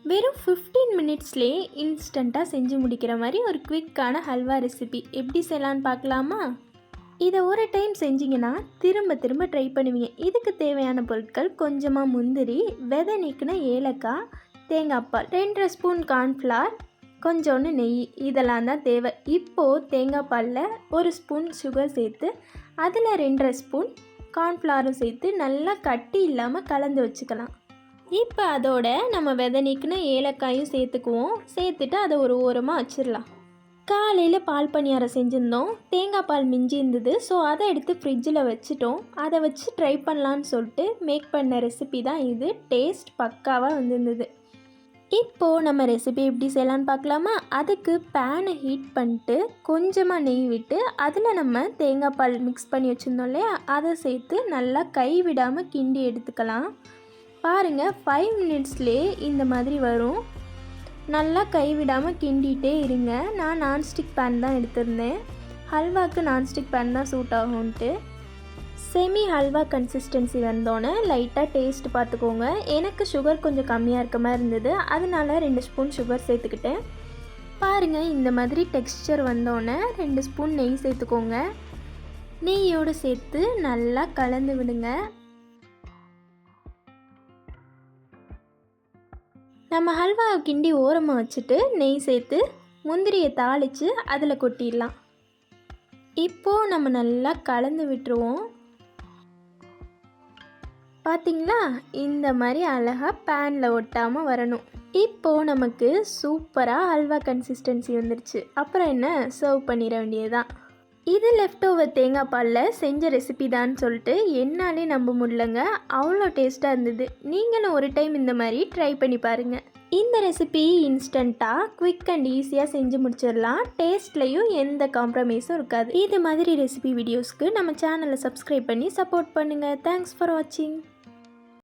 வெறும் 15 மினிட்ஸ்லேயே இன்ஸ்டண்ட்டாக செஞ்சு முடிக்கிற மாதிரி ஒரு குவிக்கான ஹல்வா ரெசிபி எப்படி செய்யலான்னு பார்க்கலாமா? இதை ஒரு டைம் செஞ்சிங்கன்னா திரும்ப திரும்ப ட்ரை பண்ணுவீங்க. இதுக்கு தேவையான பொருட்கள் கொஞ்சமாக முந்திரி, விதை நீக்கின ஏலக்காய், தேங்காய் பால், 2 ஸ்பூன் கார்ன்ஃப்ளவர், கொஞ்சோண்டு நெய், இதெல்லாம் தான் தேவை. இப்போது தேங்காய் பாலில் 1 ஸ்பூன் சுகர் சேர்த்து அதில் 2 ஸ்பூன் கார்ன்ஃப்ளவரும் சேர்த்து நல்லா கட்டி இல்லாமல் கலந்து வச்சுக்கலாம். இப்போ அதோட நம்ம விதை நீக்கின ஏலக்காயும் சேர்த்துக்குவோம். சேர்த்துட்டு அதை ஒரு ஓரமாக வச்சிடலாம். காலையில் பால் பணியாரம் செஞ்சுருந்தோம். தேங்காய் பால் மிஞ்சி இருந்தது. ஸோ அதை எடுத்து ஃப்ரிட்ஜில் வச்சுட்டோம். அதை வச்சு ட்ரை பண்ணலான்னு சொல்லிட்டு மேக் பண்ண ரெசிபி தான் இது. டேஸ்ட் பக்காவாக வந்திருந்தது. இப்போது நம்ம ரெசிபி எப்படி செய்யலான்னு பார்க்கலாமா? அதுக்கு பேனை ஹீட் பண்ணிட்டு கொஞ்சமாக நெய் விட்டு அதில் நம்ம தேங்காய் பால் மிக்ஸ் பண்ணி வச்சுருந்தோம் இல்லையா, அதை சேர்த்து நல்லா கை விடாமல் கிண்டி எடுத்துக்கலாம். பாருங்கள், 5 மினிட்ஸ்லேயே இந்த மாதிரி வரும். நல்லா கைவிடாமல் கிண்டிகிட்டே இருங்க. நான் நான்ஸ்டிக் பேன் தான் எடுத்திருந்தேன். ஹல்வாக்கு நான்ஸ்டிக் பேன் தான் சூட் ஆகும்ன்ட்டு. செமி ஹல்வா கன்சிஸ்டன்சி வந்தோன்னே லைட்டாக டேஸ்ட் பார்த்துக்கோங்க. எனக்கு சுகர் கொஞ்சம் கம்மியாக இருக்க மாதிரி இருந்தது, அதனால 2 ஸ்பூன் சுகர் சேர்த்துக்கிட்டேன். பாருங்கள், இந்த மாதிரி டெக்ஸ்சர் வந்தோடனே 2 ஸ்பூன் நெய் சேர்த்துக்கோங்க. நெய்யோடு சேர்த்து நல்லா கலந்து விடுங்க. நம்ம ஹல்வாவை கிண்டி ஓரமாக வச்சுட்டு நெய் சேர்த்து முந்திரியை தாளித்து அதில் கொட்டிடலாம். இப்போது நம்ம நல்லா கலந்து விட்டுருவோம். பார்த்திங்களா, இந்த மாதிரி அழகாக பேனில் ஒட்டாமல் வரணும். இப்போது நமக்கு சூப்பராக ஹல்வா கன்சிஸ்டன்சி வந்துருச்சு. அப்புறம் என்ன, சர்வ் பண்ணிட வேண்டியதுதான். இது லெஃப்ட் ஓவர் தேங்காய் பாலில் செஞ்ச ரெசிபி தான் சொல்லிட்டு என்னாலே நம்ப முடியலங்க. அவ்வளோ டேஸ்ட்டாக இருந்தது. நீங்களும் ஒரு டைம் இந்த மாதிரி ட்ரை பண்ணி பாருங்கள். இந்த ரெசிபி இன்ஸ்டண்ட்டாக குவிக் அண்ட் ஈஸியாக செஞ்சு முடிச்சிடலாம். டேஸ்ட்லேயும் எந்த காம்ப்ரமைஸும் இருக்காது. இது மாதிரி ரெசிபி வீடியோஸ்க்கு நம்ம சேனலை சப்ஸ்கிரைப் பண்ணி சப்போர்ட் பண்ணுங்கள். தேங்க்ஸ் ஃபார் வாட்சிங்.